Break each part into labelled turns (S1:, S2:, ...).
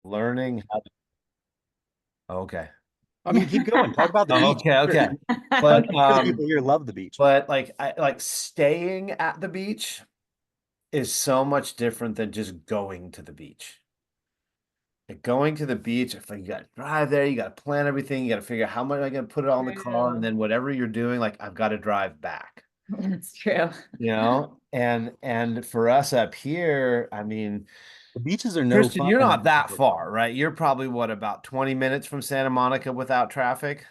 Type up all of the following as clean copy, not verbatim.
S1: Learning how to, okay.
S2: I mean, keep going. Talk about the
S1: Oh,
S2: beach.
S1: okay,
S2: Sure.
S1: okay.
S2: I'm
S1: But
S2: sure the people here love the beach.
S1: like I like staying at the beach is so much different than just going to the beach. Like going to the beach, if like you got to drive there, you got to plan everything, you got to figure out how much I got to put it all in the car, and
S2: True.
S1: then whatever you're doing, like I've got to drive back,
S2: That's true.
S1: and for us up here, I mean,
S2: The beaches are no
S1: Kristen,
S2: fun.
S1: you're not that far, right? You're probably what, about 20 minutes from Santa Monica without traffic?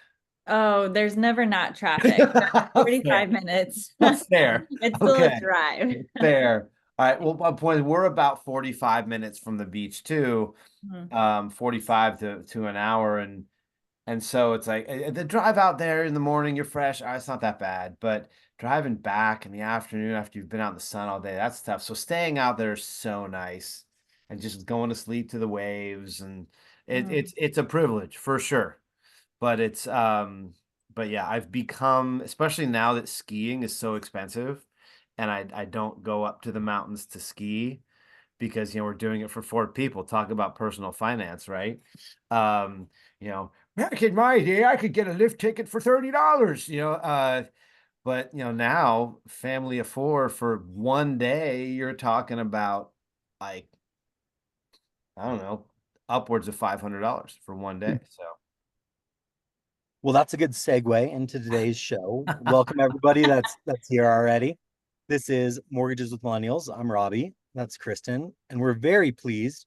S3: Oh, there's never not traffic. So 45
S1: Fair.
S3: minutes.
S1: Fair.
S3: It's still a
S1: Okay.
S3: drive.
S1: Fair. All right. Well, my point is we're about 45 minutes from the beach too.
S3: Mhm.
S1: 45 to an hour. And so it's like the drive out there in the morning, you're fresh. It's not that bad. But driving back in the afternoon after you've been out in the sun all day, that's tough. So staying out there is so nice and just going to sleep to the waves. And
S3: Mhm.
S1: it's a privilege for sure. But but yeah, I've become, especially now that skiing is so expensive and I don't go up to the mountains to ski because we're doing it for 4 people. Talk about personal finance, right? Um, back in my day, I could get a lift ticket for $30, but now family of 4 for one day, you're talking about like, I don't know, upwards of $500 for one day. So
S2: Well, that's a good segue into today's show. Welcome everybody that's here already. This is Mortgages with Millennials. I'm Robbie. That's Kristin, and we're very pleased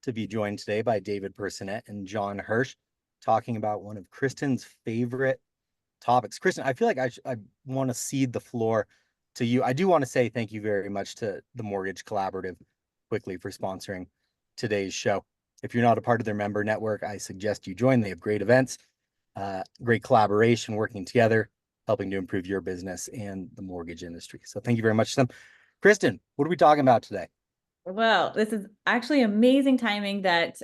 S2: to be joined today by David Personette and Jon Hirsch, talking about one of Kristin's favorite topics. Kristin, I feel like I want to cede the floor to you. I do want to say thank you very much to the Mortgage Collaborative quickly for sponsoring today's show. If you're not a part of their member network, I suggest you join. They have great events, great collaboration, working together, helping to improve your business and the mortgage industry. So thank you very much to them. Kristin, what are we talking about today?
S3: Well, this is actually amazing timing that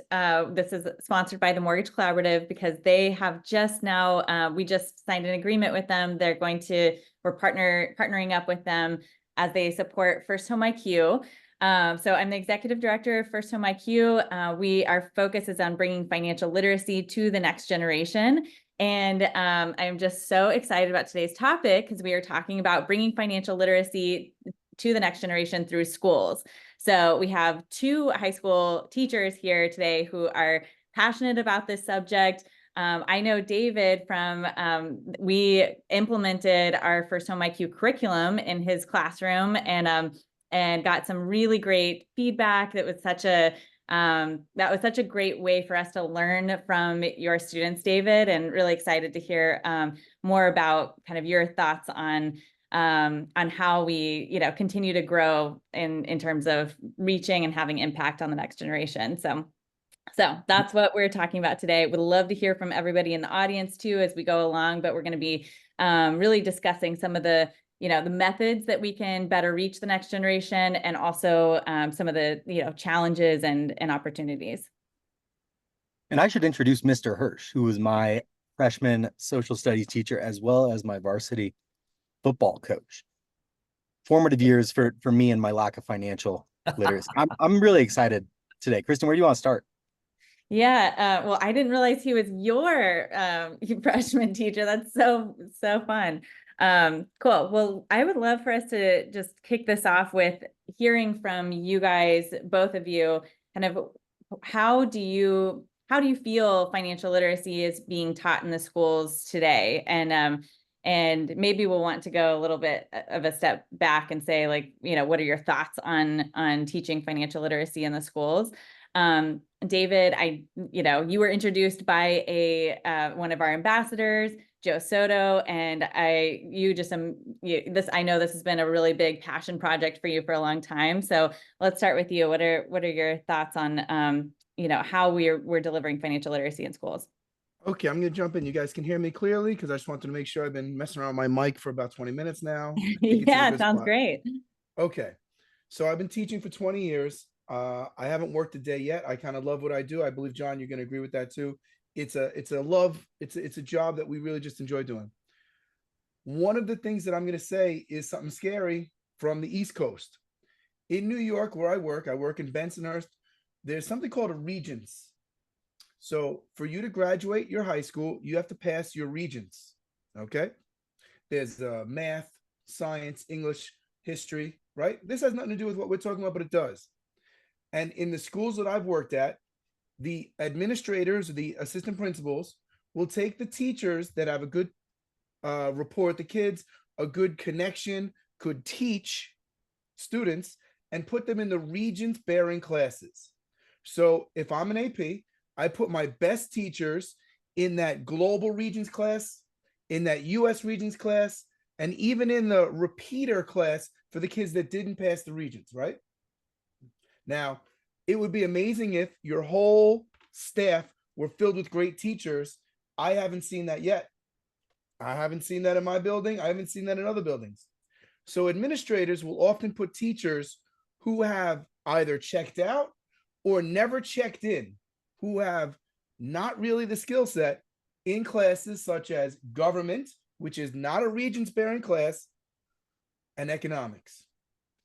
S3: this is sponsored by the Mortgage Collaborative because they have just now, we just signed an agreement with them. We're partnering up with them as they support First Home IQ. So I'm the executive director of First Home IQ. Our focus is on bringing financial literacy to the next generation. And I'm just so excited about today's topic because we are talking about bringing financial literacy to the next generation through schools. So we have 2 high school teachers here today who are passionate about this subject. I know David we implemented our First Home IQ curriculum in his classroom and got some really great feedback. That was such a great way for us to learn from your students, David, and really excited to hear more about kind of your thoughts on how we, continue to grow in terms of reaching and having impact on the next generation. So that's what we're talking about today. Would love to hear from everybody in the audience too as we go along, but we're going to be really discussing some of the methods that we can better reach the next generation, and also some of the challenges and opportunities.
S2: And I should introduce Mr. Hirsch, who was my freshman social studies teacher as well as my varsity football coach. Formative years for me and my lack of financial literacy. I'm really excited today. Kristin, where do you want to start?
S3: Yeah, well, I didn't realize he was your freshman teacher. That's so fun. Cool. Well, I would love for us to just kick this off with hearing from you guys, both of you, kind of how do you feel financial literacy is being taught in the schools today? And maybe we'll want to go a little bit of a step back and say, like, what are your thoughts on teaching financial literacy in the schools? David, you were introduced by one of our ambassadors, Joe Soto, and I know this has been a really big passion project for you for a long time. So let's start with you. What are your thoughts on how we're delivering financial literacy in schools?
S4: Okay, I'm going to jump in. You guys can hear me clearly because I just wanted to make sure. I've been messing around with my mic for about 20 minutes now. I think it's in a
S3: Yeah, it
S4: good
S3: sounds
S4: spot.
S3: great.
S4: Okay, so I've been teaching for 20 years. I haven't worked a day yet. I kind of love what I do. I believe, Jon, you're going to agree with that too. It's a job that we really just enjoy doing. One of the things that I'm going to say is something scary from the East Coast. In New York, where I work in Bensonhurst. There's something called a Regents. So for you to graduate your high school, you have to pass your regions. Okay. There's math, science, English, history, right? This has nothing to do with what we're talking about, but it does. And in the schools that I've worked at, the administrators, the assistant principals will take the teachers that have a good rapport with the kids, a good connection, could teach students, and put them in the regions bearing classes. So if I'm an AP, I put my best teachers in that global regions class, in that US regions class, and even in the repeater class for the kids that didn't pass the regions, right? Now, it would be amazing if your whole staff were filled with great teachers. I haven't seen that yet. I haven't seen that in my building. I haven't seen that in other buildings. So administrators will often put teachers who have either checked out or never checked in, who have not really the skill set in classes such as government, which is not a regions bearing class, and economics.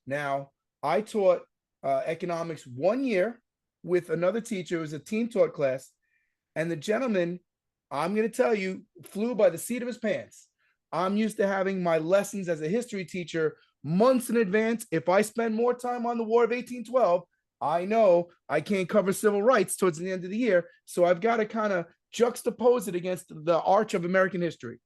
S4: Now, I taught economics 1 year with another teacher. It was a team taught class. And the gentleman, I'm going to tell you, flew by the seat of his pants. I'm used to having my lessons as a history teacher months in advance. If I spend more time on the War of 1812, I know I can't cover civil rights towards the end of the year. So I've got to kind of juxtapose it against the arch of American history.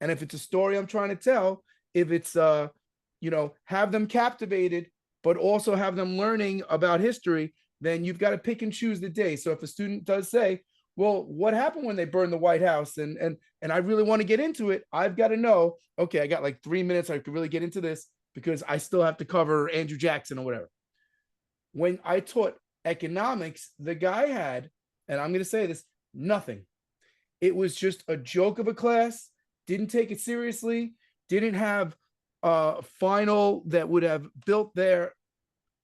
S4: And if it's a story I'm trying to tell, if it's, have them captivated, but also have them learning about history, then you've got to pick and choose the day. So if a student does say, well, what happened when they burned the White House? And I really want to get into it. I've got to know, okay, I got like 3 minutes. I could really get into this because I still have to cover Andrew Jackson or whatever. When I taught economics, the guy had, and I'm going to say this, nothing. It was just a joke of a class, didn't take it seriously, didn't have a final that would have built their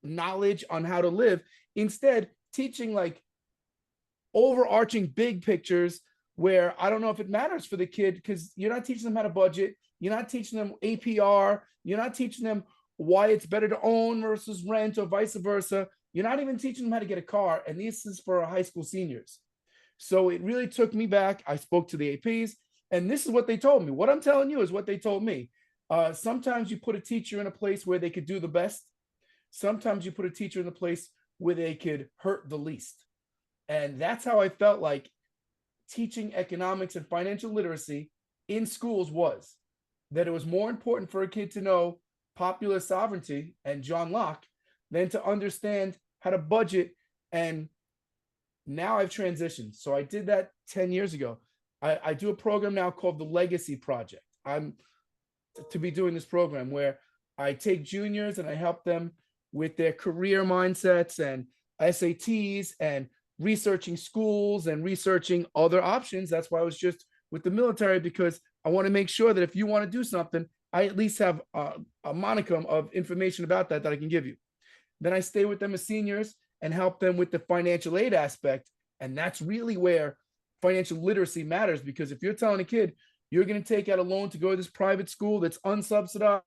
S4: knowledge on how to live. Instead, teaching like overarching big pictures where I don't know if it matters for the kid because you're not teaching them how to budget. You're not teaching them APR. You're not teaching them why it's better to own versus rent or vice versa. You're not even teaching them how to get a car. And this is for high school seniors. So it really took me back. I spoke to the APs and this is what they told me. What I'm telling you is what they told me. Sometimes you put a teacher in a place where they could do the best. Sometimes you put a teacher in a place where they could hurt the least. And that's how I felt like teaching economics and financial literacy in schools was. That it was more important for a kid to know popular sovereignty and John Locke than to understand how to budget. And now I've transitioned. So I did that 10 years ago. I do a program now called the Legacy Project. I'm to be doing this program where I take juniors and I help them with their career mindsets and SATs and researching schools and researching other options. That's why I was just with the military, because I want to make sure that if you want to do something, I at least have a monicum of information about that I can give you. Then I stay with them as seniors and help them with the financial aid aspect. And that's really where financial literacy matters, because if you're telling a kid you're going to take out a loan to go to this private school that's unsubsidized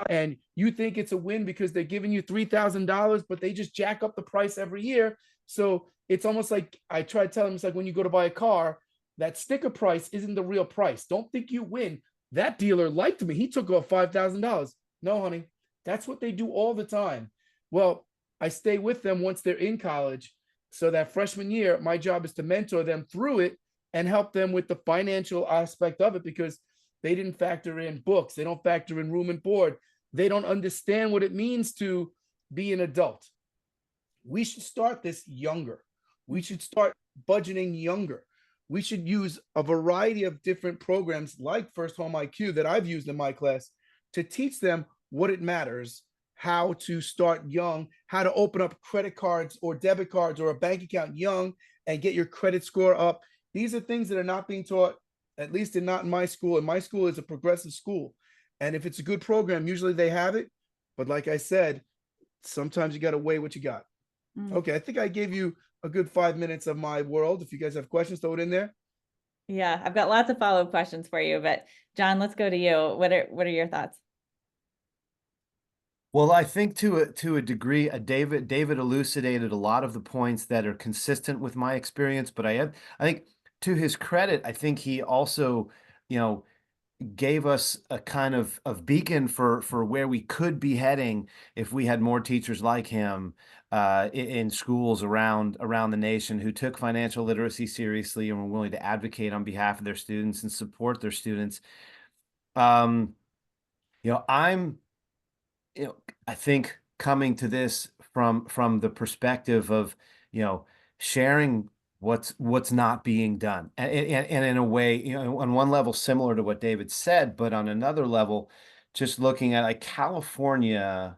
S4: and you think it's a win because they're giving you $3,000, but they just jack up the price every year. So it's almost like I try to tell them, it's like when you go to buy a car, that sticker price isn't the real price. Don't think you win. That dealer liked me. He took off $5,000. No, honey, that's what they do all the time. Well, I stay with them once they're in college. So that freshman year, my job is to mentor them through it and help them with the financial aspect of it, because they didn't factor in books. They don't factor in room and board. They don't understand what it means to be an adult. We should start this younger. We should start budgeting younger. We should use a variety of different programs like First Home IQ that I've used in my class to teach them what it matters, how to start young, how to open up credit cards or debit cards or a bank account young and get your credit score up. These are things that are not being taught, at least not in my school. And my school is a progressive school. And if it's a good program, usually they have it. But like I said, sometimes you got to weigh what you got. Okay, I think I gave you a good 5 minutes of my world. If you guys have questions, throw it in there.
S3: Yeah, I've got lots of follow-up questions for you, but Jon, let's go to you. What are your thoughts?
S1: Well, I think to a degree, David elucidated a lot of the points that are consistent with my experience, but I think to his credit, I think he also, you know, gave us a kind of beacon for where we could be heading if we had more teachers like him in schools around the nation who took financial literacy seriously and were willing to advocate on behalf of their students and support their students. Um, I'm I think coming to this from the perspective of, sharing what's not being done. And in a way, on one level similar to what David said, but on another level, just looking at like California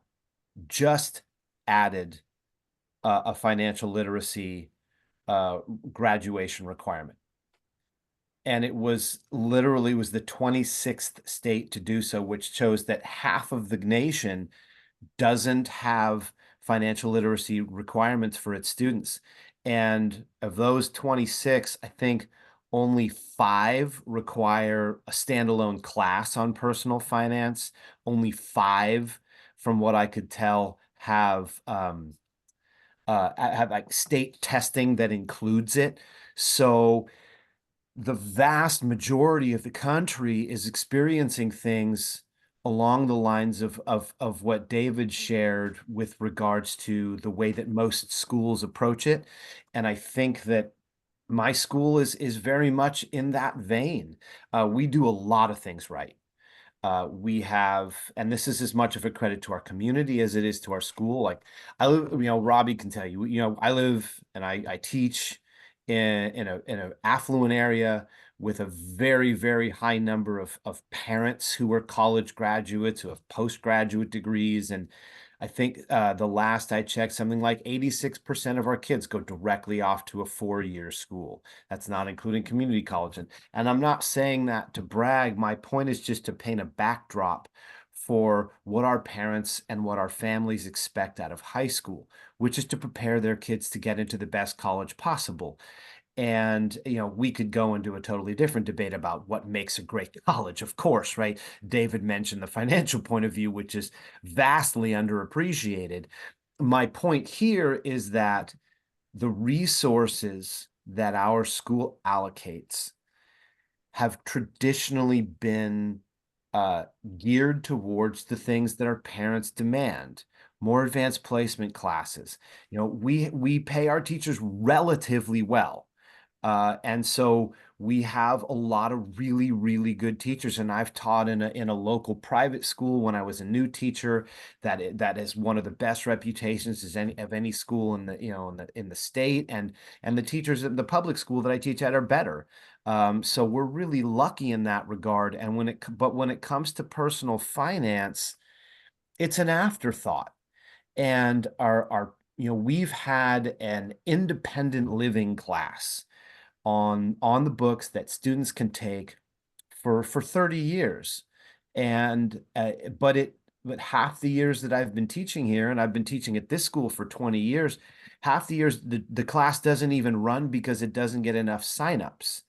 S1: just added a financial literacy uh, graduation requirement. And it was the 26th state to do so, which shows that half of the nation doesn't have financial literacy requirements for its students. And of those 26, I think only 5 require a standalone class on personal finance. Only 5, from what I could tell, have like state testing that includes it. So the vast majority of the country is experiencing things along the lines of what David shared with regards to the way that most schools approach it. And I think that my school is very much in that vein. We do a lot of things right. We have, and this is as much of a credit to our community as it is to our school. Like I live, Robbie can tell you, I live and I teach in an affluent area with a very, very high number of parents who are college graduates, who have postgraduate degrees. And I think the last I checked, something like 86% of our kids go directly off to a 4-year school. That's not including community college. And I'm not saying that to brag. My point is just to paint a backdrop for what our parents and what our families expect out of high school, which is to prepare their kids to get into the best college possible. And, we could go into a totally different debate about what makes a great college, of course, right? David mentioned the financial point of view, which is vastly underappreciated. My point here is that the resources that our school allocates have traditionally been geared towards the things that our parents demand. More advanced placement classes. We pay our teachers relatively well. And so we have a lot of really, really good teachers. And I've taught in a local private school when I was a new teacher that is one of the best reputations of any school in the state. And the teachers in the public school that I teach at are better. So we're really lucky in that regard. And when it comes to personal finance, it's an afterthought. And we've had an independent living class on the books that students can take for 30 years. And but half the years that I've been teaching here, and I've been teaching at this school for 20 years, half the years the class doesn't even run because it doesn't get enough signups.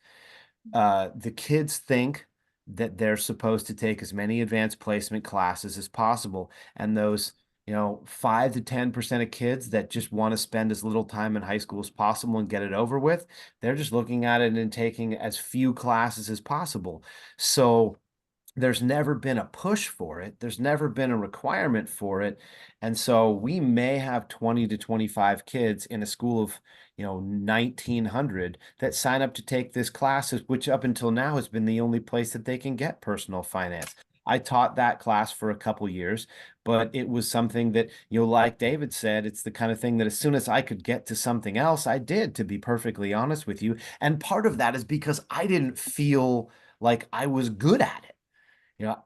S1: The kids think that they're supposed to take as many advanced placement classes as possible. And those, 5 to 10% of kids that just want to spend as little time in high school as possible and get it over with, they're just looking at it and taking as few classes as possible. So there's never been a push for it. There's never been a requirement for it. And so we may have 20 to 25 kids in a school of, 1,900 that sign up to take this class, which up until now has been the only place that they can get personal finance. I taught that class for a couple years, but it was something that, like David said, it's the kind of thing that as soon as I could get to something else, I did, to be perfectly honest with you. And part of that is because I didn't feel like I was good at it.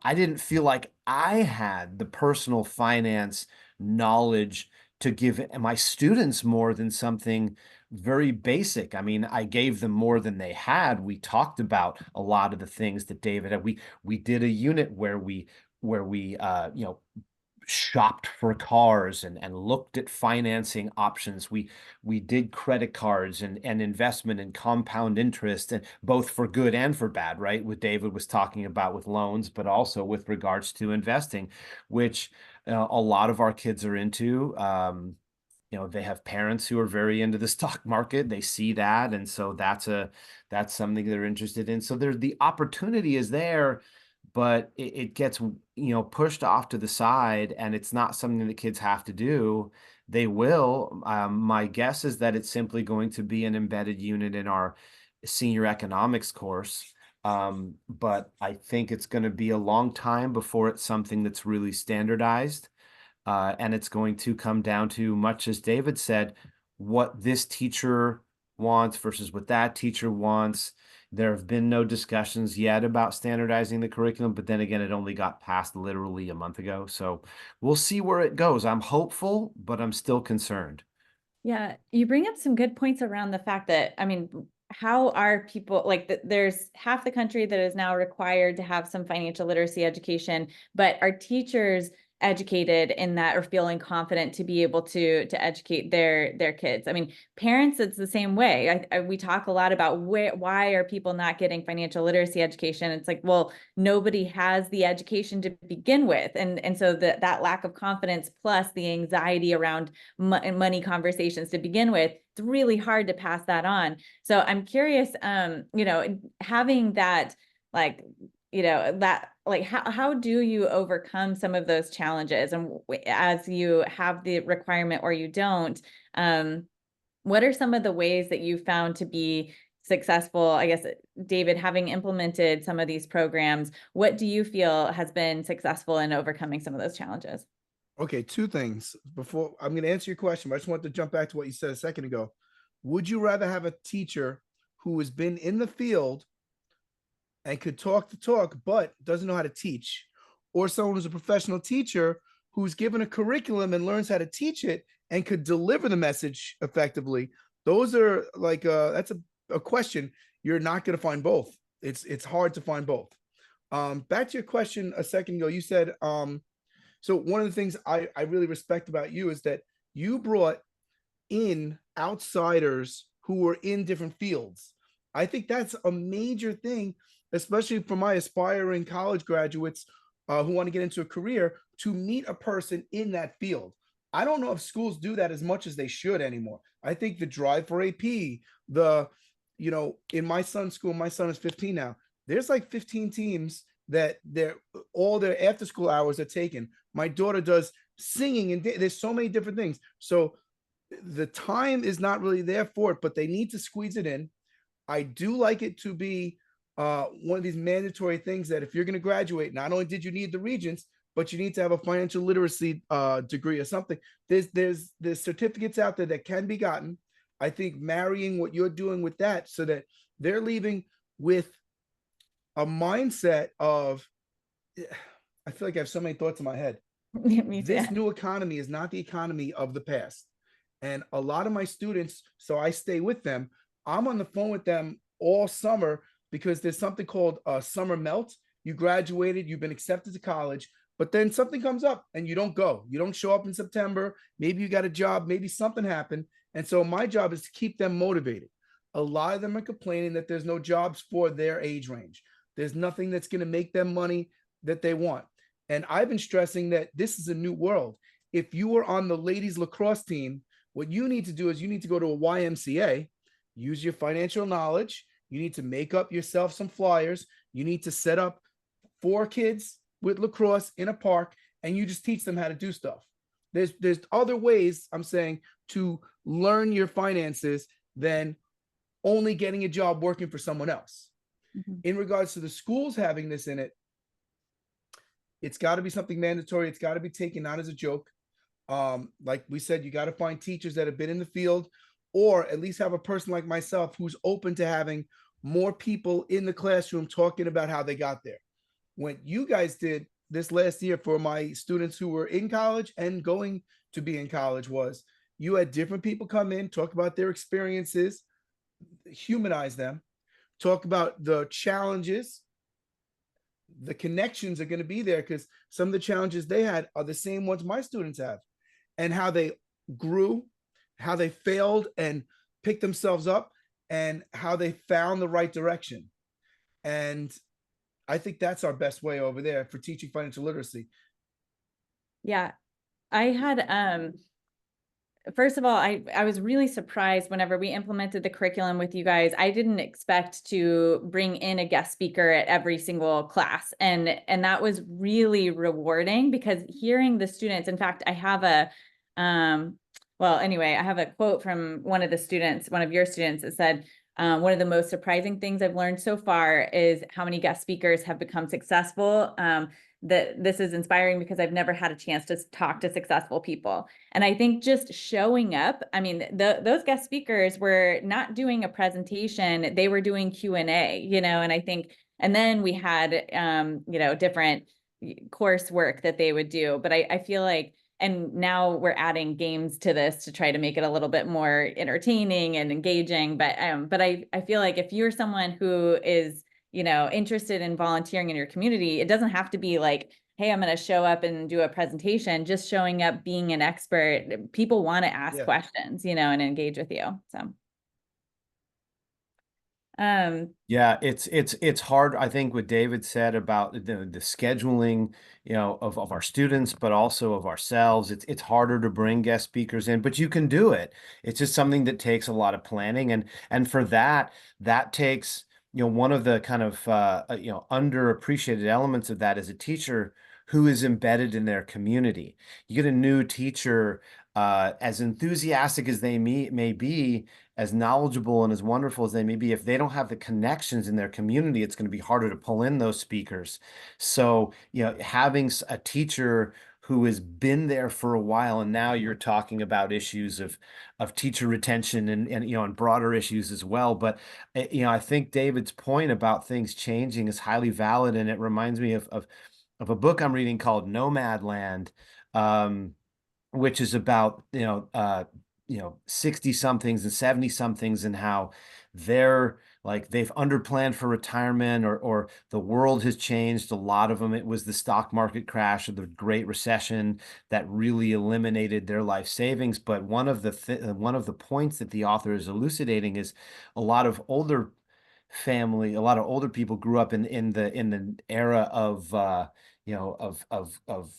S1: I didn't feel like I had the personal finance knowledge to give my students more than something very basic. I mean, I gave them more than they had. We talked about a lot of the things that David had. We did a unit where we shopped for cars and looked at financing options. We did credit cards and investment and compound interest, and both for good and for bad, right? What David was talking about with loans, but also with regards to investing, which a lot of our kids are into. They have parents who are very into the stock market. They see that, and so that's something they're interested in. So the opportunity is there, but it gets pushed off to the side, and it's not something that kids have to do. They will. My guess is that it's simply going to be an embedded unit in our senior economics course. But I think it's going to be a long time before it's something that's really standardized. And it's going to come down to, much as David said, what this teacher wants versus what that teacher wants. There have been no discussions yet about standardizing the curriculum, but then again, it only got passed literally a month ago. So we'll see where it goes. I'm hopeful, but I'm still concerned.
S3: Yeah, you bring up some good points around the fact that, I mean, how are people like there's half the country that is now required to have some financial literacy education, but are teachers educated in that or feeling confident to be able to educate their kids? I mean, parents, it's the same way. We talk a lot about why are people not getting financial literacy education? It's like, well, nobody has the education to begin with, and so that lack of confidence plus the anxiety around money conversations to begin with, it's really hard to pass that on. So I'm curious, having that, like, how do you overcome some of those challenges? And as you have the requirement or you don't, what are some of the ways that you found to be successful? I guess, David, having implemented some of these programs, what do you feel has been successful in overcoming some of those challenges?
S4: Okay, two things before I'm going to answer your question, but I just want to jump back to what you said a second ago. Would you rather have a teacher who has been in the field and could talk the talk, but doesn't know how to teach, or someone who's a professional teacher who's given a curriculum and learns how to teach it and could deliver the message effectively? Those are like, that's a question. You're not going to find both. It's hard to find both. Back to your question a second ago, you said, so one of the things I really respect about you is that you brought in outsiders who were in different fields. I think that's a major thing, especially for my aspiring college graduates who want to get into a career, to meet a person in that field. I don't know if schools do that as much as they should anymore. I think the drive for AP, in my son's school, my son is 15 now, there's like 15 teams that all their after school hours are taken. My daughter does singing, and there's so many different things. So the time is not really there for it, but they need to squeeze it in. I do like it to be one of these mandatory things that if you're going to graduate, not only did you need the Regents, but you need to have a financial literacy degree or something. There's certificates out there that can be gotten. I think marrying what you're doing with that, so that they're leaving with a mindset of, I feel like I have so many thoughts in my head. This new economy is not the economy of the past. And a lot of my students, so I stay with them. I'm on the phone with them all summer because there's something called a summer melt. You graduated, you've been accepted to college, but then something comes up and you don't go. You don't show up in September. Maybe you got a job, maybe something happened. And so my job is to keep them motivated. A lot of them are complaining that there's no jobs for their age range. There's nothing that's going to make them money that they want. And I've been stressing that this is a new world. If you were on the ladies lacrosse team, what you need to do is you need to go to a YMCA, use your financial knowledge. You need to make up yourself some flyers. You need to set up 4 kids with lacrosse in a park, and you just teach them how to do stuff. There's other ways, I'm saying, to learn your finances than only getting a job working for someone else. Mm-hmm. In regards to the schools having this in it, it's got to be something mandatory. It's got to be taken not as a joke. Like we said, you got to find teachers that have been in the field, or at least have a person like myself who's open to having more people in the classroom talking about how they got there. What you guys did this last year for my students who were in college and going to be in college was you had different people come in, talk about their experiences, humanize them, talk about the challenges, the connections are going to be there, because some of the challenges they had are the same ones my students have, and how they grew, how they failed and picked themselves up, and how they found the right direction. And I think that's our best way over there for teaching financial literacy.
S3: Yeah. I had, first of all, I was really surprised whenever we implemented the curriculum with you guys. I didn't expect to bring in a guest speaker at every single class. And that was really rewarding, because hearing the students, in fact, I have well, anyway, I have a quote from one of the students, one of your students, that said, one of the most surprising things I've learned so far is how many guest speakers have become successful. That this is inspiring because I've never had a chance to talk to successful people. And I think just showing up, I mean, those guest speakers were not doing a presentation, they were doing Q&A, and I think, and then we had, different coursework that they would do. But I feel like, and now we're adding games to this to try to make it a little bit more entertaining and engaging. But I feel like if you're someone who is, interested in volunteering in your community, it doesn't have to be like, hey, I'm going to show up and do a presentation. Just showing up, being an expert, people want to ask questions, and engage with you. So.
S1: Yeah, it's hard. I think what David said about the scheduling, of our students, but also of ourselves. It's harder to bring guest speakers in, but you can do it. It's just something that takes a lot of planning, and for that takes, one of the kind of underappreciated elements of that is a teacher who is embedded in their community. You get a new teacher, as enthusiastic as they may be, as knowledgeable and as wonderful as they may be, if they don't have the connections in their community, it's going to be harder to pull in those speakers. So, having a teacher who has been there for a while, and now you're talking about issues of teacher retention and broader issues as well. But I think David's point about things changing is highly valid, and it reminds me of a book I'm reading called Nomadland, which is about 60 somethings and 70 somethings, and how they've underplanned for retirement, or the world has changed. A lot of them, it was the stock market crash or the Great Recession that really eliminated their life savings. But one of the points that the author is elucidating is a lot of older people grew up in the era of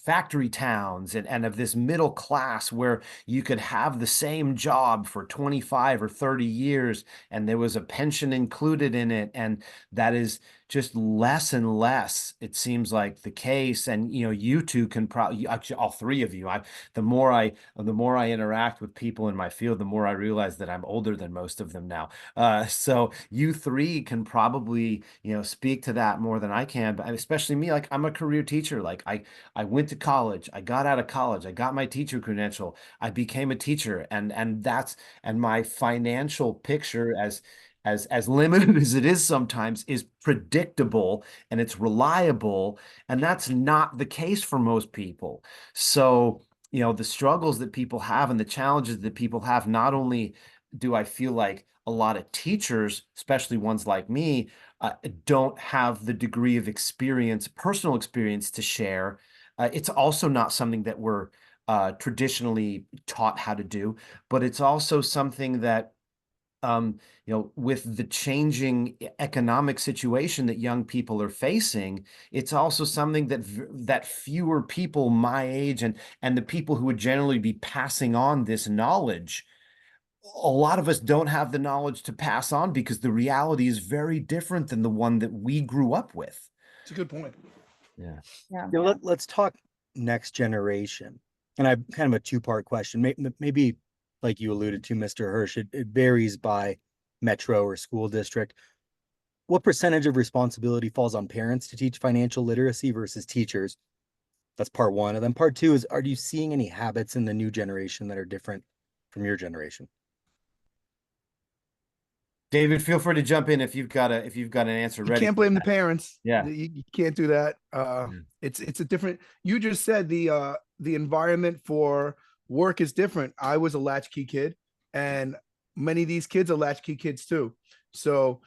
S1: factory towns, and of this middle class where you could have the same job for 25 or 30 years and there was a pension included in it. And that is just less and less, it seems like, the case. And you two can probably, actually all three of you, the more I interact with people in my field, the more I realize that I'm older than most of them now. So you three can probably speak to that more than I can. But especially me, like, I'm a career teacher. Like, I went to college, I got out of college, I got my teacher credential, I became a teacher, and my financial picture, as limited as it is sometimes, is predictable and it's reliable, and that's not the case for most people. So the struggles that people have and the challenges that people have, not only do I feel like a lot of teachers, especially ones like me, don't have the degree of experience, personal experience, to share. It's also not something that we're traditionally taught how to do, but it's also something that, with the changing economic situation that young people are facing, it's also something that fewer people my age and the people who would generally be passing on this knowledge, a lot of us don't have the knowledge to pass on, because the reality is very different than the one that we grew up with.
S4: It's a good point.
S3: Yeah.
S2: Let's talk next generation. And I have kind of a two-part question. Maybe like you alluded to, Mr. Hirsch, it varies by metro or school district. What percentage of responsibility falls on parents to teach financial literacy versus teachers? That's part one. And then part two is, are you seeing any habits in the new generation that are different from your generation?
S1: David, feel free to jump in if you've got an answer ready.
S4: You can't blame the parents.
S1: Yeah,
S4: you can't do that. It's a different. You just said the environment for work is different. I was a latchkey kid, and many of these kids are latchkey kids too. So,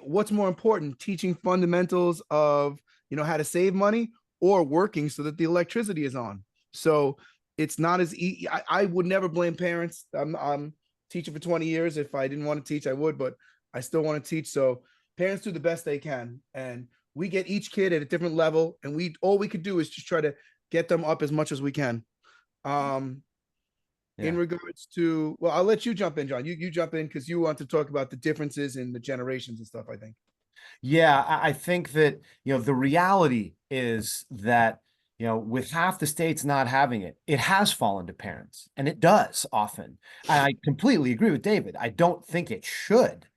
S4: what's more important? Teaching fundamentals of how to save money or working so that the electricity is on. So it's not as easy. I would never blame parents. I'm teaching for 20 years. If I didn't want to teach, I would, but I still want to teach. So parents do the best they can. And we get each kid at a different level. And all we could do is just try to get them up as much as we can. In regards to, well, I'll let you jump in, John. You jump in because you want to talk about the differences in the generations and stuff, I think.
S1: Yeah, I think that, the reality is that, with half the states not having it, it has fallen to parents, and it does often. I completely agree with David. I don't think it should,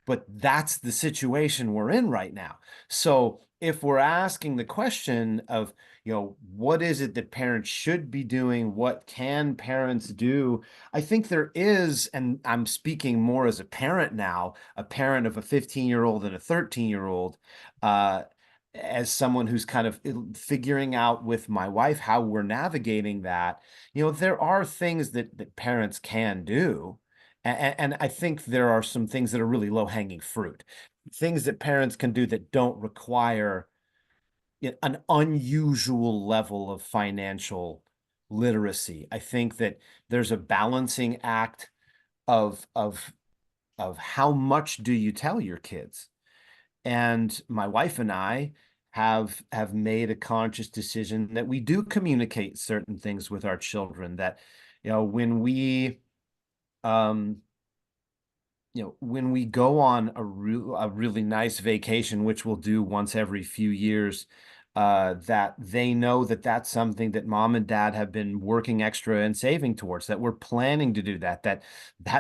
S1: but that's the situation we're in right now. So if we're asking the question of, what is it that parents should be doing? What can parents do? I think there is, and I'm speaking more as a parent now, a parent of a 15-year-old and a 13-year-old, as someone who's kind of figuring out with my wife how we're navigating that. There are things that parents can do. And I think there are some things that are really low-hanging fruit, things that parents can do that don't require an unusual level of financial literacy. I think that there's a balancing act of how much do you tell your kids? And my wife and I have made a conscious decision that we do communicate certain things with our children, that when we when we go on a really nice vacation, which we'll do once every few years, that they know that that's something that mom and dad have been working extra and saving towards, that we're planning to do that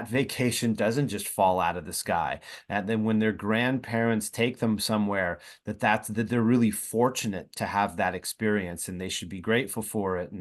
S1: vacation doesn't just fall out of the sky. And then when their grandparents take them somewhere, that they're really fortunate to have that experience, and they should be grateful for it.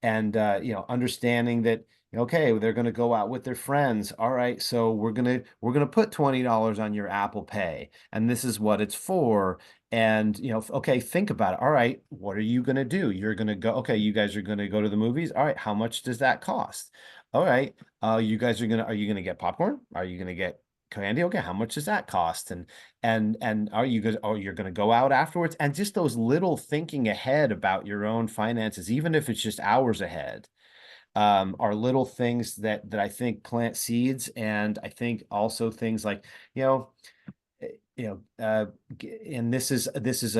S1: And understanding that, okay, they're going to go out with their friends. All right, so we're going to put $20 on your Apple Pay, and this is what it's for. And okay, think about it. All right, what are you going to do? You're going to go, okay, you guys are going to go to the movies. All right, how much does that cost? All right, you guys are you going to get popcorn? Are you going to get candy? Okay, how much does that cost? And are you guys, you're going to go out afterwards? And just those little thinking ahead about your own finances, even if it's just hours ahead, are little things that I think plant seeds. And I think also things like, and this is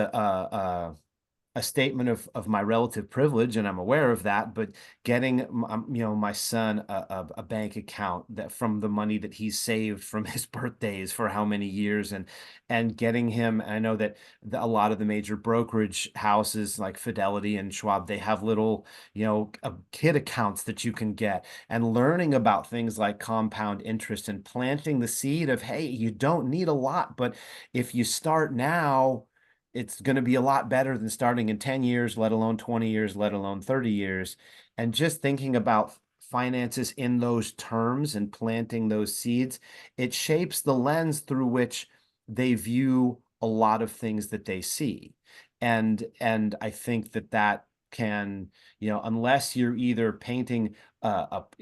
S1: a statement of my relative privilege, and I'm aware of that, but getting my son a bank account that from the money that he's saved from his birthdays for how many years, and getting him, I know that a lot of the major brokerage houses like Fidelity and Schwab, they have little kid accounts that you can get, and learning about things like compound interest and planting the seed of, hey, you don't need a lot, but if you start now, it's going to be a lot better than starting in 10 years, let alone 20 years, let alone 30 years. And just thinking about finances in those terms and planting those seeds, it shapes the lens through which they view a lot of things that they see. And I think that can, unless you're either painting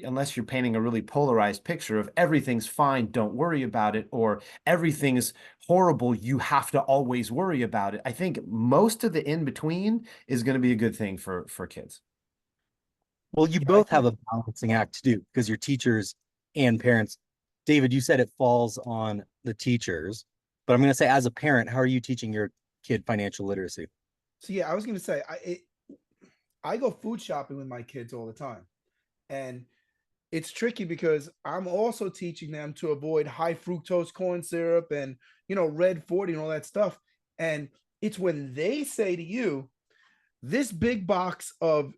S1: unless you're painting a really polarized picture of everything's fine, don't worry about it, or everything's horrible, you have to always worry about it. I think most of the in between is going to be a good thing for kids.
S2: Well, you both have a balancing act to do because you're teachers and parents. David, you said it falls on the teachers, but I'm going to say, as a parent, how are you teaching your kid financial literacy?
S4: So yeah, I was going to say, I go food shopping with my kids all the time. And it's tricky because I'm also teaching them to avoid high fructose corn syrup and, red 40 and all that stuff. And it's when they say to you, this big box of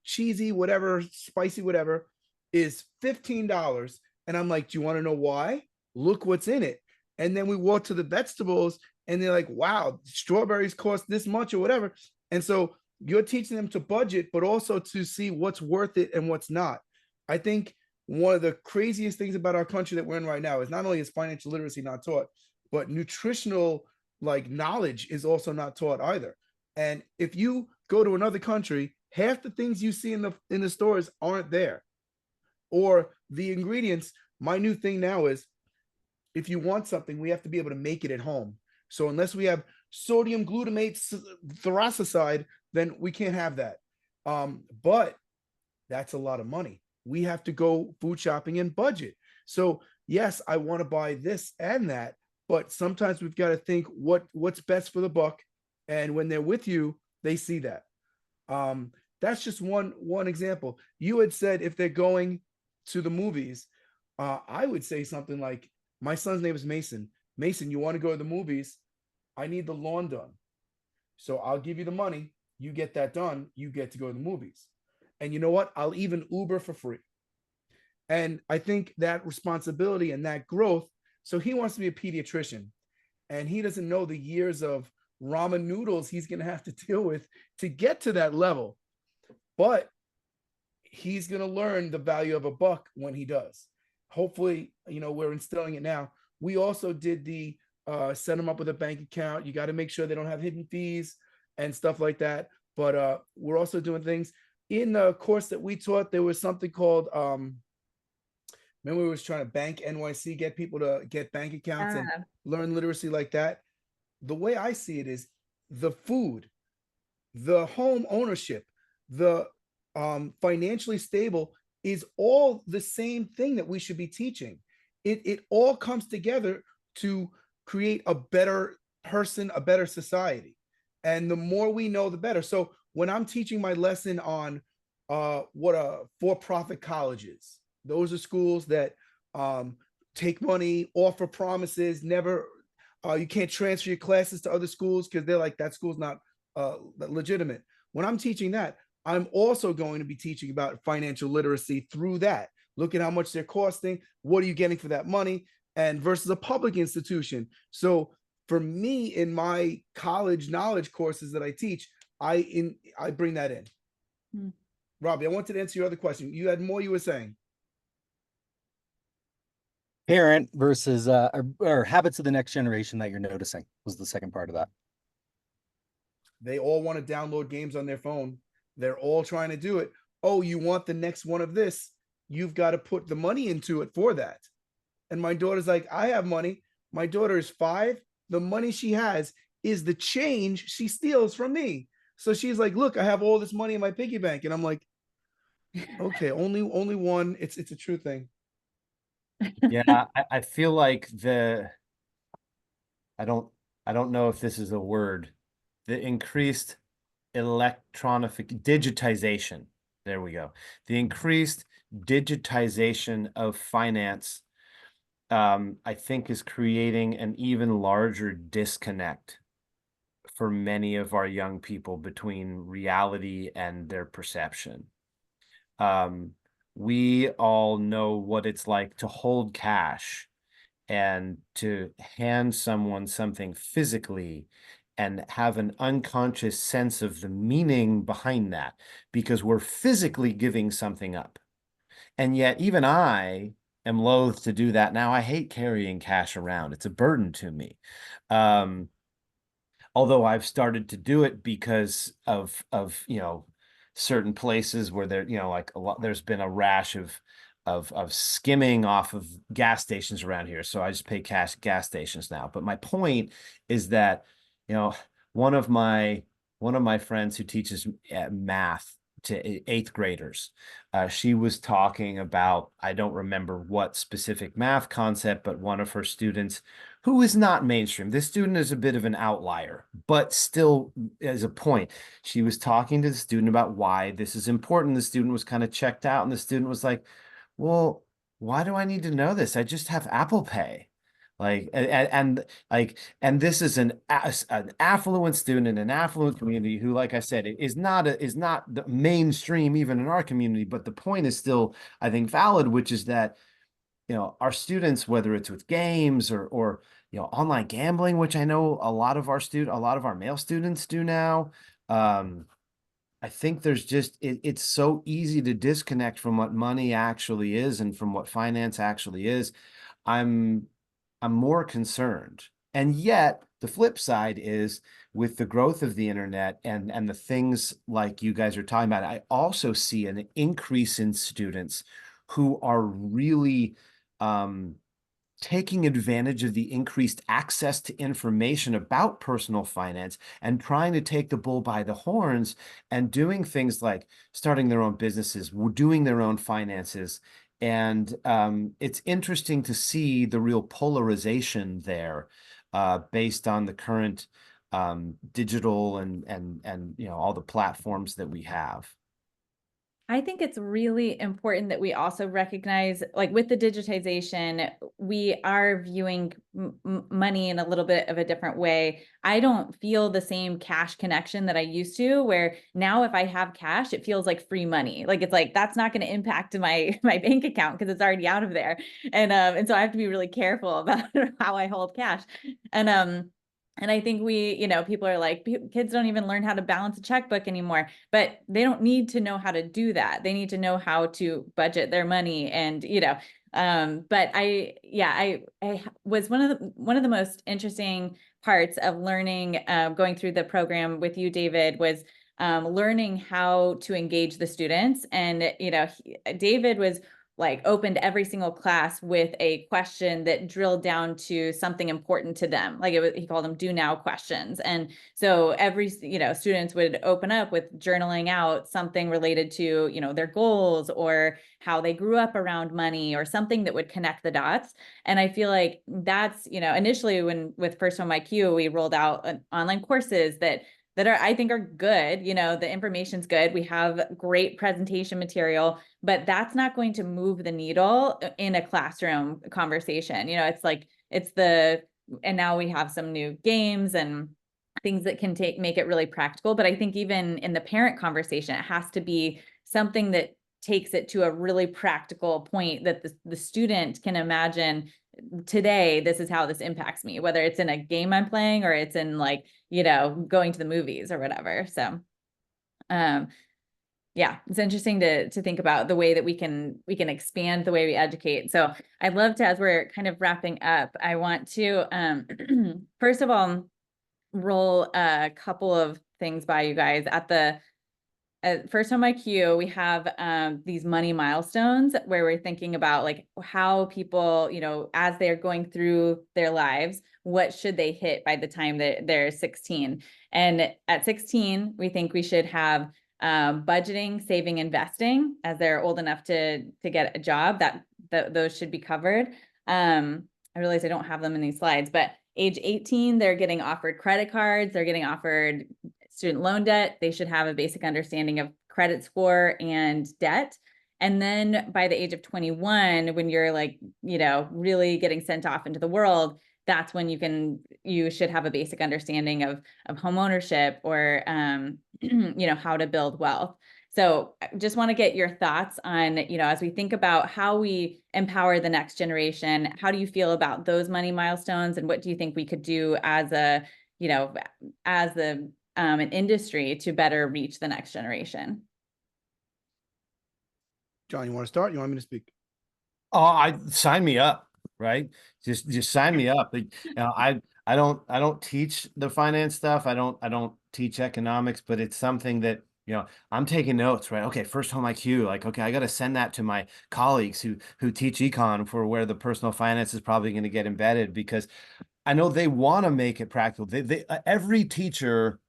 S4: cheesy, whatever, spicy, whatever is $15. And I'm like, do you want to know why? Look what's in it. And then we walk to the vegetables and they're like, wow, strawberries cost this much or whatever. And so you're teaching them to budget, but also to see what's worth it and what's not. I think one of the craziest things about our country that we're in right now is not only is financial literacy not taught, but nutritional knowledge is also not taught either. And if you go to another country, half the things you see in the stores aren't there. Or the ingredients, my new thing now is, if you want something, we have to be able to make it at home. So unless we have sodium glutamate thyroside, then we can't have that. But that's a lot of money. We have to go food shopping and budget. So yes, I want to buy this and that, but sometimes we've got to think what's best for the buck. And when they're with you, they see that. That's just one example. You had said if they're going to the movies, I would say something like, my son's name is Mason. Mason, you want to go to the movies? I need the lawn done. So I'll give you the money. You get that done. You get to go to the movies. And you know what? I'll even Uber for free. And I think that responsibility and that growth. So he wants to be a pediatrician, and he doesn't know the years of ramen noodles he's going to have to deal with to get to that level. But he's going to learn the value of a buck when he does. Hopefully, we're instilling it now. We also did the set them up with a bank account. You got to make sure they don't have hidden fees and stuff like that. But we're also doing things in the course that we taught. There was something called, remember we was trying to bank NYC, get people to get bank accounts and learn literacy like that. The way I see it is the food, the home ownership, the financially stable is all the same thing that we should be teaching. It all comes together to create a better person, a better society. And the more we know, the better. So when I'm teaching my lesson on what a for-profit college is, those are schools that take money, offer promises, never, you can't transfer your classes to other schools because they're like, that school's not legitimate. When I'm teaching that, I'm also going to be teaching about financial literacy through that. Look at how much they're costing. What are you getting for that money? And versus a public institution. So for me, in my college knowledge courses that I teach, I bring that in. Robbie, I wanted to answer your other question. You had more you were saying.
S2: Parent versus or habits of the next generation that you're noticing was the second part of that.
S4: They all want to download games on their phone. They're all trying to do it. Oh, you want the next one of this? You've got to put the money into it for that. And my daughter's like, I have money. My daughter is 5. The money she has is the change she steals from me. So she's like, look, I have all this money in my piggy bank. And I'm like, okay, only one. It's a true thing.
S1: Yeah, I feel like I don't know if this is a word, the increased digitization. There we go. The increased digitization of finance, I think, is creating an even larger disconnect for many of our young people between reality and their perception. We all know what it's like to hold cash and to hand someone something physically and have an unconscious sense of the meaning behind that, because we're physically giving something up. And yet even I am loath to do that now. I hate carrying cash around. It's a burden to me. Although I've started to do it because of certain places where there, like there's been a rash of skimming off of gas stations around here. So I just pay cash at gas stations now. But my point is that, one of my friends who teaches math to 8th graders, she was talking about, I don't remember what specific math concept, but one of her students who is not mainstream. This student is a bit of an outlier, but still as a point. She was talking to the student about why this is important. The student was kind of checked out, and the student was like, well, why do I need to know this? I just have Apple Pay. And this is an affluent student in an affluent community who, like I said, is not the mainstream even in our community. But the point is still, I think, valid, which is that, our students, whether it's with games or online gambling, which I know a lot of our male students do now. I think there's just, it's so easy to disconnect from what money actually is and from what finance actually is. I'm more concerned. And yet the flip side is, with the growth of the internet and the things like you guys are talking about, I also see an increase in students who are really taking advantage of the increased access to information about personal finance and trying to take the bull by the horns and doing things like starting their own businesses, doing their own finances. And it's interesting to see the real polarization there based on the current digital and all the platforms that we have.
S3: I think it's really important that we also recognize, like with the digitization, we are viewing money in a little bit of a different way. I don't feel the same cash connection that I used to, where now if I have cash, it feels like free money. Like it's like, that's not going to impact my bank account because it's already out of there. And so I have to be really careful about how I hold cash. And I think people are like, kids don't even learn how to balance a checkbook anymore, but they don't need to know how to do that. They need to know how to budget their money. And, but I was one of the most interesting parts of learning, going through the program with you, David, was learning how to engage the students. And, David was like opened every single class with a question that drilled down to something important to them. Like he called them do now questions. And so every, students would open up with journaling out something related to, their goals or how they grew up around money or something that would connect the dots. And I feel like that's, initially with First Home IQ, we rolled out online courses that I think are good. The information's good. We have great presentation material, but that's not going to move the needle in a classroom conversation. And now we have some new games and things that can make it really practical. But I think even in the parent conversation, it has to be something that takes it to a really practical point that the student can imagine, today, this is how this impacts me, whether it's in a game I'm playing or it's in going to the movies or whatever. So, yeah, it's interesting to think about the way that we can expand the way we educate. So I'd love to, as we're kind of wrapping up, I want to, first of all, roll a couple of things by you guys. At First Home IQ, we have these money milestones where we're thinking about like how people, as they're going through their lives, what should they hit by the time that they're 16? And at 16, we think we should have budgeting, saving, investing as they're old enough to get a job. That those should be covered. I realize I don't have them in these slides, but age 18, they're getting offered credit cards, they're getting offered student loan debt. They should have a basic understanding of credit score and debt. And then by the age of 21, when you're really getting sent off into the world, that's when you should have a basic understanding of home ownership or, how to build wealth. So I just want to get your thoughts on, as we think about how we empower the next generation, how do you feel about those money milestones? And what do you think we could do as an industry to better reach the next generation?
S4: John, you want to start? You want me to speak?
S1: Oh, sign me up, right? Just sign me up. I don't teach the finance stuff. I don't teach economics, but it's something that, I'm taking notes, right? Okay, First Home IQ, like, okay, I got to send that to my colleagues who teach econ for where the personal finance is probably going to get embedded, because I know they want to make it practical. Every teacher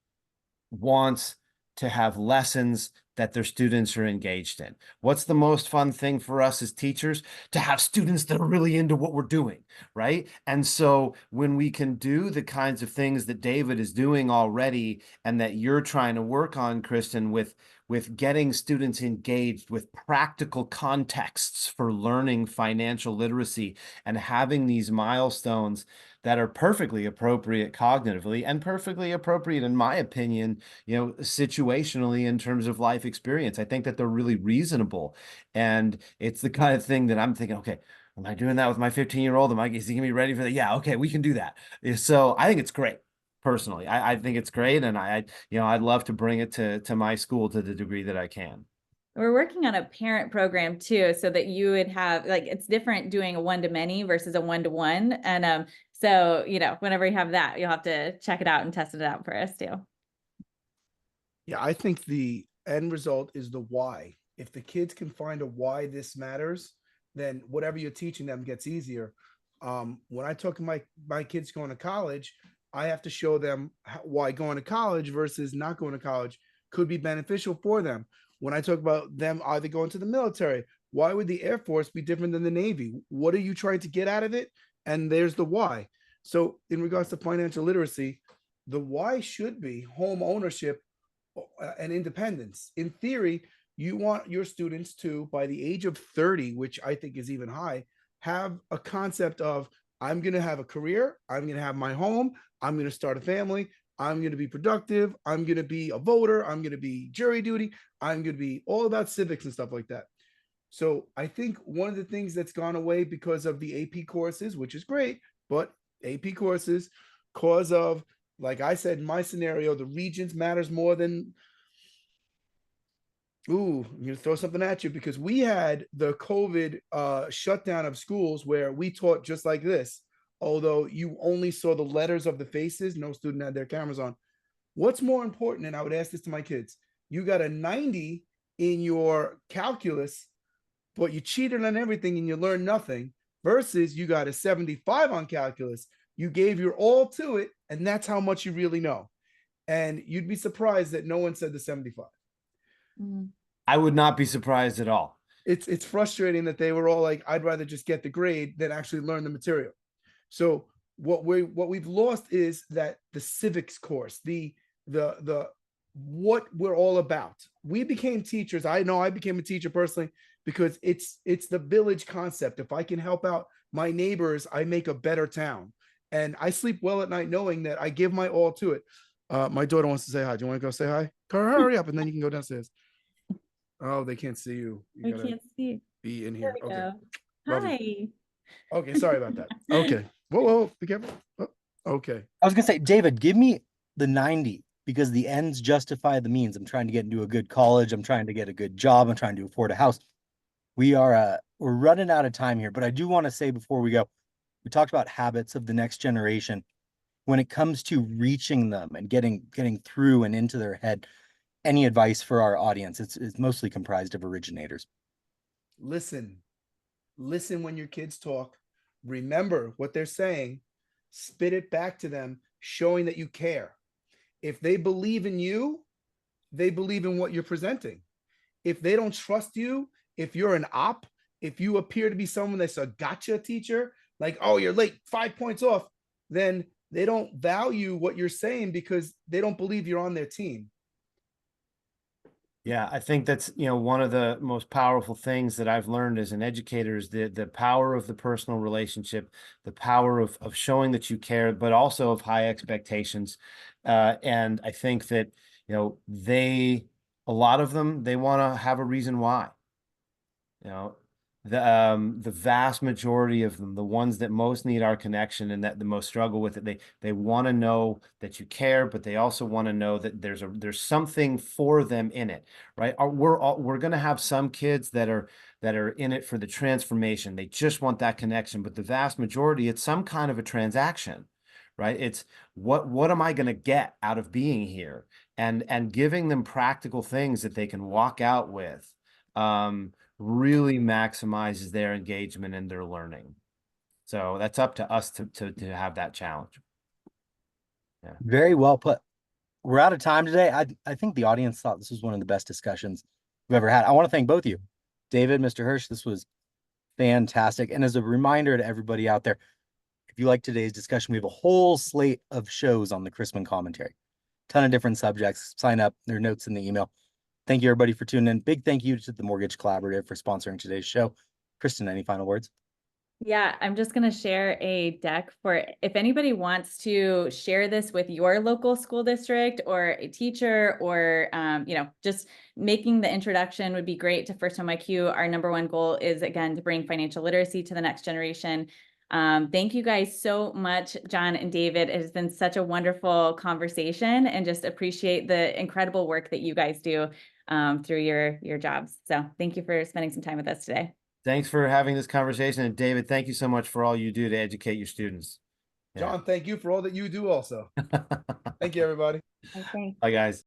S1: wants to have lessons that their students are engaged in. What's the most fun thing for us as teachers? To have students that are really into what we're doing, right? And so when we can do the kinds of things that David is doing already and that you're trying to work on, Kristin, with getting students engaged with practical contexts for learning financial literacy and having these milestones that are perfectly appropriate cognitively and perfectly appropriate, in my opinion, situationally in terms of life experience. I think that they're really reasonable. And it's the kind of thing that I'm thinking, okay, am I doing that with my 15-year-old? Is he gonna be ready for that? Yeah, okay, we can do that. So I think it's great. Personally, I think it's great. And I'd love to bring it to my school to the degree that I can.
S3: We're working on a parent program too, so that you would have, it's different doing a one-to-many versus a one-to-one. And so, whenever you have that, you'll have to check it out and test it out for us too.
S4: Yeah, I think the end result is the why. If the kids can find a why this matters, then whatever you're teaching them gets easier. When I talk to my kids going to college, I have to show them why going to college versus not going to college could be beneficial for them. When I talk about them either going to the military, why would the Air Force be different than the Navy? What are you trying to get out of it? And there's the why. So in regards to financial literacy, the why should be home ownership and independence. In theory, you want your students to, by the age of 30, which I think is even high, have a concept of, I'm going to have a career, I'm going to have my home, I'm going to start a family, I'm going to be productive, I'm going to be a voter, I'm going to be jury duty, I'm going to be all about civics and stuff like that. So I think one of the things that's gone away because of the AP courses, which is great, but AP courses, cause of, like I said, in my scenario, the Regents matters more than, ooh, I'm gonna throw something at you, because we had the COVID shutdown of schools where we taught just like this, although you only saw the letters of the faces, no student had their cameras on. What's more important, and I would ask this to my kids, you got a 90 in your calculus, but you cheated on everything and you learned nothing, versus you got a 75 on calculus, you gave your all to it, and that's how much you really know. And you'd be surprised that no one said the 75.
S1: I would not be surprised at all.
S4: It's frustrating that they were all like, I'd rather just get the grade than actually learn the material. So what we've lost is that the civics course, the what we're all about. We became teachers. I know I became a teacher personally because it's the village concept. If I can help out my neighbors, I make a better town. And I sleep well at night knowing that I give my all to it. My daughter wants to say hi. Do you want to go say hi? Hurry up, and then you can go downstairs. Oh, they can't see you.
S3: I can't see.
S4: Be in here. Okay.
S3: Hi.
S4: Okay, sorry about that. Okay. Whoa, be careful. Oh, okay.
S2: I was gonna say, David, give me the 90 because the ends justify the means. I'm trying to get into a good college. I'm trying to get a good job. I'm trying to afford a house. We're running out of time here, but I do want to say before we go, we talked about habits of the next generation. When it comes to reaching them and getting through and into their head, any advice for our audience? It's mostly comprised of originators.
S4: Listen when your kids talk. Remember what they're saying. Spit it back to them, showing that you care. If they believe in you, they believe in what you're presenting. If they don't trust you, if you're an op, if you appear to be someone that's a gotcha teacher, like, oh, you're late, 5 points off, then they don't value what you're saying because they don't believe you're on their team.
S1: Yeah, I think that's, one of the most powerful things that I've learned as an educator is the power of the personal relationship, the power of showing that you care, but also of high expectations. And I think that, a lot of them, they want to have a reason why. The vast majority of them, the ones that most need our connection and that the most struggle with it, they want to know that you care, but they also want to know that there's something for them in it, right? We're going to have some kids that are in it for the transformation. They just want that connection, but the vast majority, it's some kind of a transaction, right? It's what am I going to get out of being here, and giving them practical things that they can walk out with. Really maximizes their engagement and their learning. So that's up to us to have that challenge. Yeah.
S2: Very well put. We're out of time today. I think the audience thought this was one of the best discussions we've ever had. I want to thank both of you. David, Mr. Hirsch, this was fantastic. And as a reminder to everybody out there, if you like today's discussion, we have a whole slate of shows on the Chrisman commentary. Ton of different subjects. Sign up. There are notes in the email. Thank you, everybody, for tuning in. Big thank you to the Mortgage Collaborative for sponsoring today's show. Kristin, any final words?
S3: Yeah, I'm just going to share a deck for if anybody wants to share this with your local school district or a teacher, or, just making the introduction would be great to First Home IQ. Our number one goal is, again, to bring financial literacy to the next generation. Thank you guys so much, Jon and David. It has been such a wonderful conversation, and just appreciate the incredible work that you guys do through your jobs. So thank you for spending some time with us today.
S1: Thanks for having this conversation. And David, thank you so much for all you do to educate your students.
S4: Jon, thank you for all that you do also. Thank you, everybody.
S3: Okay.
S1: Bye, guys.